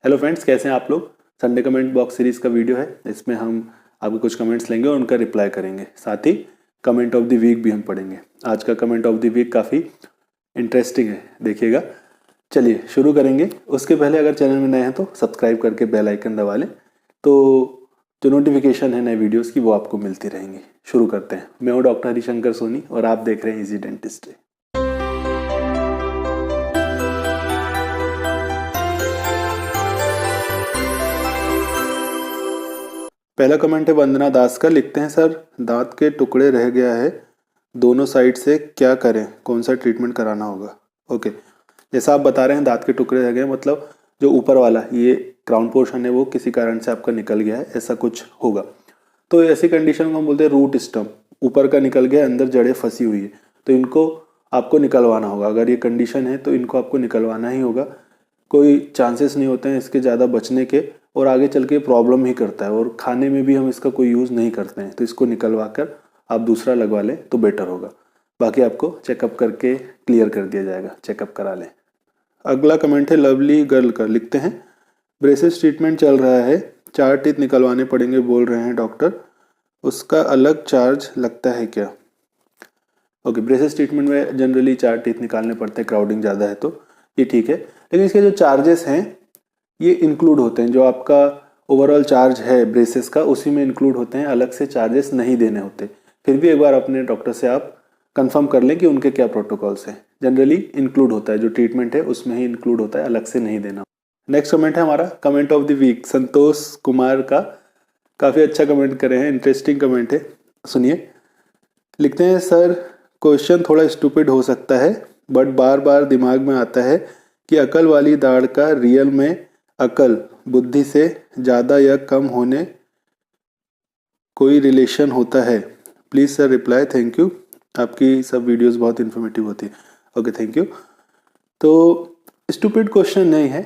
Hello friends, कैसे हैं आप लोग। संडे कमेंट बॉक्स सीरीज का वीडियो है। इसमें हम आपके कुछ कमेंट्स लेंगे और उनका रिप्लाई करेंगे। साथ ही कमेंट ऑफ द वीक भी हम पढ़ेंगे। आज का कमेंट ऑफ द वीक काफ़ी इंटरेस्टिंग है, देखिएगा। चलिए शुरू करेंगे। उसके पहले अगर चैनल में नए हैं तो सब्सक्राइब करके बेल आइकन दबा लें, तो जो नोटिफिकेशन है नए वीडियोज़ की वो आपको मिलती रहेंगी। शुरू करते हैं। मैं हूँ डॉक्टर हरिशंकर सोनी और आप देख रहे हैं इजी डेंटिस्ट्री। पहला कमेंट है वंदना दास का। लिखते हैं, सर दांत के टुकड़े रह गया है दोनों साइड से, क्या करें, कौन सा ट्रीटमेंट कराना होगा। ओके, जैसा आप बता रहे हैं दांत के टुकड़े रह गए, मतलब जो ऊपर वाला ये क्राउन पोर्शन है वो किसी कारण से आपका निकल गया है, ऐसा कुछ होगा। तो ऐसी कंडीशन को हम बोलते हैं रूट स्टम। ऊपर का निकल गया, अंदर जड़ें फंसी हुई है, तो इनको आपको निकलवाना होगा। अगर ये कंडीशन है तो इनको आपको निकलवाना ही होगा। कोई चांसेस नहीं होते हैं इसके ज़्यादा बचने के, और आगे चल के प्रॉब्लम ही करता है, और खाने में भी हम इसका कोई यूज़ नहीं करते हैं। तो इसको निकलवा कर आप दूसरा लगवा लें तो बेटर होगा। बाकी आपको चेकअप करके क्लियर कर दिया जाएगा, चेकअप करा लें। अगला कमेंट है लवली गर्ल का। लिखते हैं, ब्रेसेस ट्रीटमेंट चल रहा है, 4 टीथ निकलवाने पड़ेंगे बोल रहे हैं डॉक्टर, उसका अलग चार्ज लगता है क्या। ओके, ब्रेसेस ट्रीटमेंट में जनरली 4 टीथ निकालने पड़ते हैं, क्राउडिंग ज़्यादा है तो ये ठीक है। लेकिन इसके जो चार्जेस हैं ये इंक्लूड होते हैं, जो आपका ओवरऑल चार्ज है ब्रेसेस का उसी में इंक्लूड होते हैं, अलग से चार्जेस नहीं देने होते। फिर भी एक बार अपने डॉक्टर से आप कंफर्म कर लें कि उनके क्या प्रोटोकॉल्स हैं। जनरली इंक्लूड होता है, जो ट्रीटमेंट है उसमें ही इंक्लूड होता है, अलग से नहीं देना। नेक्स्ट कमेंट है हमारा comment of the week Santosh Kumar का। काफ़ी अच्छा कमेंट करे हैं, इंटरेस्टिंग कमेंट है, सुनिए। लिखते हैं, सर क्वेश्चन थोड़ा स्टूपिड हो सकता है बट बार बार दिमाग में आता है कि अकल वाली दाढ़ का रियल में अकल बुद्धि से ज़्यादा या कम होने कोई रिलेशन होता है। Please sir reply, thank you. आपकी सब वीडियोस बहुत इन्फॉर्मेटिव होती है। Okay, thank you. तो स्टूपिड क्वेश्चन नहीं है,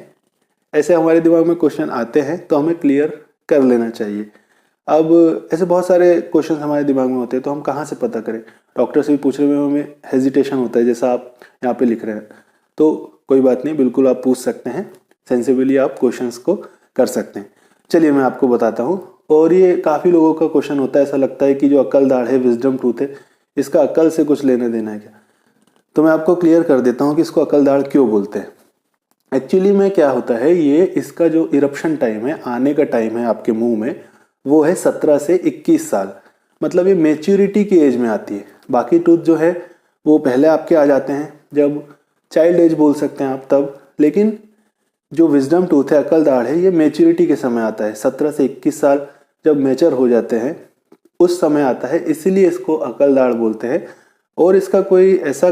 ऐसे हमारे दिमाग में क्वेश्चन आते हैं तो हमें क्लियर कर लेना चाहिए। अब ऐसे बहुत सारे क्वेश्चन हमारे दिमाग में होते हैं तो हम कहाँ से पता करें। डॉक्टर से भी पूछने में हमें हेजिटेशन होता है, जैसा आप यहाँ पे लिख रहे हैं। तो कोई बात नहीं, बिल्कुल आप पूछ सकते हैं, सेंसिबली आप क्वेश्चंस को कर सकते हैं। चलिए मैं आपको बताता हूँ। और ये काफ़ी लोगों का क्वेश्चन होता है, ऐसा लगता है कि जो अकल दाढ़ है, विजडम टूथ है, इसका अकल से कुछ लेना देना है क्या। तो मैं आपको क्लियर कर देता हूँ कि इसको अकल दाढ़ क्यों बोलते हैं। एक्चुअली में क्या होता है, ये इसका जो इरप्शन टाइम है, आने का टाइम है आपके मुंह में, वो है 17 से 21 साल। मतलब ये मेच्योरिटी की एज में आती है। बाकी टूथ जो है वो पहले आपके आ जाते हैं, जब चाइल्ड एज बोल सकते हैं आप तब। लेकिन जो विजडम टूथ है, अकल दाढ़ है, ये मेच्योरिटी के समय आता है। 17 से 21 साल जब मेचर हो जाते हैं उस समय आता है, इसीलिए इसको अकल दाढ़ बोलते हैं। और इसका कोई ऐसा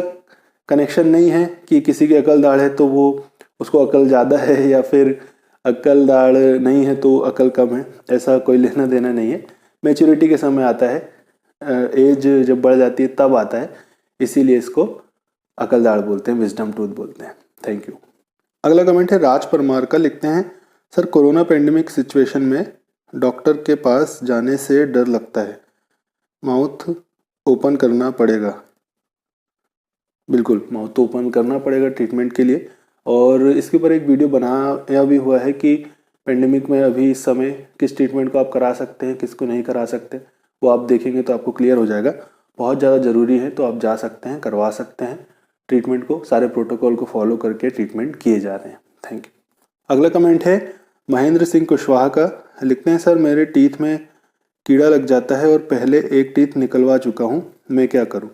कनेक्शन नहीं है कि किसी की अकल दाढ़ है तो वो उसको अकल ज़्यादा है, या फिर अकल दाढ़ नहीं है तो अकल कम है, ऐसा कोई लेना देना नहीं है। मेच्योरिटी के समय आता है, एज जब बढ़ जाती है तब आता है, इसीलिए इसको अकल दाढ़ बोलते हैं, विजडम टूथ बोलते हैं। Thank you. अगला कमेंट है राज परमार का। लिखते हैं, सर कोरोना पेंडेमिक सिचुएशन में डॉक्टर के पास जाने से डर लगता है, माउथ ओपन करना पड़ेगा। बिल्कुल, माउथ ओपन करना पड़ेगा ट्रीटमेंट के लिए। और इसके ऊपर एक वीडियो बनाया भी हुआ है कि पेंडेमिक में अभी इस समय किस ट्रीटमेंट को आप करा सकते हैं, किसको नहीं करा सकते। वो आप देखेंगे तो आपको क्लियर हो जाएगा। बहुत ज़्यादा ज़रूरी है तो आप जा सकते हैं, करवा सकते हैं ट्रीटमेंट को। सारे प्रोटोकॉल को फॉलो करके ट्रीटमेंट किए जा रहे हैं। Thank you. अगला कमेंट है महेंद्र सिंह कुशवाहा का। लिखते हैं, सर मेरे टीथ में कीड़ा लग जाता है और पहले एक टीथ निकलवा चुका हूँ, मैं क्या करूँ।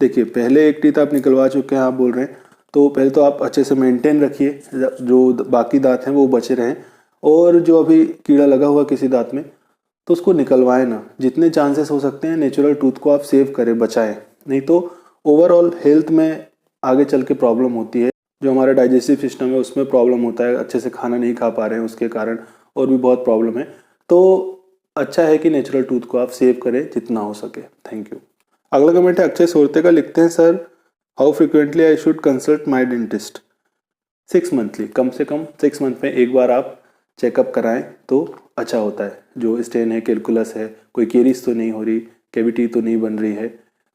देखिए, पहले एक टीथ आप निकलवा चुके हैं, आप बोल रहे हैं, तो पहले तो आप अच्छे से मेंटेन रखिए, जो बाकी दांत हैं वो बचे रहें। और जो अभी कीड़ा लगा हुआ किसी दांत में तो उसको निकलवाएं ना। जितने चांसेस हो सकते हैं नेचुरल टूथ को आप सेव करें, बचाएं, नहीं तो ओवरऑल हेल्थ में आगे चल के प्रॉब्लम होती है। जो हमारा डाइजेस्टिव सिस्टम है उसमें प्रॉब्लम होता है, अच्छे से खाना नहीं खा पा रहे हैं उसके कारण, और भी बहुत प्रॉब्लम है। तो अच्छा है कि नेचुरल टूथ को आप सेव करें जितना हो सके। Thank you. अगला कमेंट है अक्षय सोरते का। लिखते हैं, sir how frequently I should consult my dentist. 6 monthly, कम से कम 6 मंथ में एक बार आप चेकअप कराएं तो अच्छा होता है। जो स्टेन है, कैलकुलस है, कोई केरीज तो नहीं हो रही, कैविटी तो नहीं बन रही है,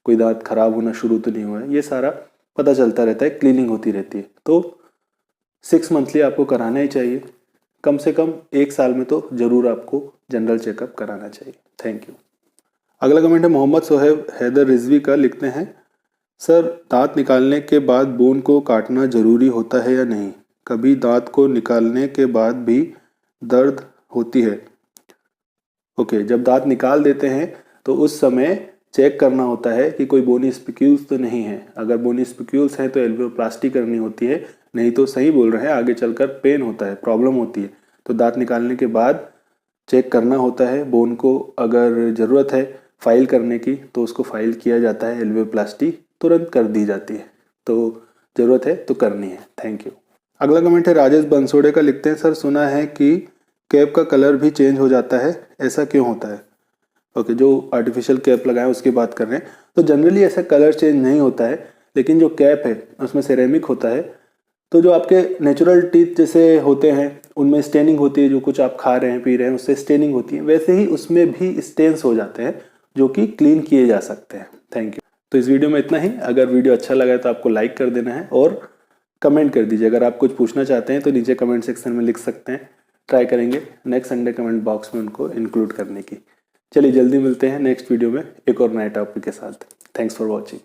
कोई दांत खराब होना शुरू तो नहीं हुआ है, ये सारा पता चलता रहता है, क्लीनिंग होती रहती है। तो 6 मंथली आपको कराना ही चाहिए। कम से कम 1 साल में तो ज़रूर आपको जनरल चेकअप कराना चाहिए। Thank you. अगला कमेंट है मोहम्मद सोहेब हैदर रिजवी का, लिखते हैं सर दांत निकालने के बाद बोन को काटना ज़रूरी होता है या नहीं? कभी दांत को निकालने के बाद भी दर्द होती है। ओके, जब दांत निकाल देते हैं तो उस समय चेक करना होता है कि कोई बोनी स्पिक्यूल्स तो नहीं है। अगर बोनी स्पिक्यूल्स हैं तो एल्वियोप्लास्टी करनी होती है, नहीं तो सही बोल रहे हैं, आगे चलकर पेन होता है, प्रॉब्लम होती है। तो दांत निकालने के बाद चेक करना होता है बोन को। अगर ज़रूरत है फाइल करने की तो उसको फाइल किया जाता है, एल्वियोप्लास्टी तुरंत कर दी जाती है। तो ज़रूरत है तो करनी है। Thank you. अगला कमेंट है राजेश बंसोड़े का, लिखते हैं सर सुना है कि कैप का कलर भी चेंज हो जाता है, ऐसा क्यों होता है? ओके, जो आर्टिफिशियल कैप लगाए उसकी बात कर रहे हैं। तो जनरली ऐसा कलर चेंज नहीं होता है, लेकिन जो कैप है उसमें सिरेमिक होता है। तो जो आपके नेचुरल टीथ जैसे होते हैं उनमें स्टेनिंग होती है, जो कुछ आप खा रहे हैं पी रहे हैं उससे स्टेनिंग होती है, वैसे ही उसमें भी स्टेन्स हो जाते हैं जो कि क्लीन किए जा सकते हैं। Thank you. तो इस वीडियो में इतना ही। अगर वीडियो अच्छा लगा है तो आपको लाइक कर देना है और कमेंट कर दीजिए। अगर आप कुछ पूछना चाहते हैं तो नीचे कमेंट सेक्शन में लिख सकते हैं। ट्राई करेंगे नेक्स्ट संडे कमेंट बॉक्स में उनको इंक्लूड करने की। चलिए जल्दी मिलते हैं नेक्स्ट वीडियो में एक और नए टॉपिक के साथ। Thanks for watching.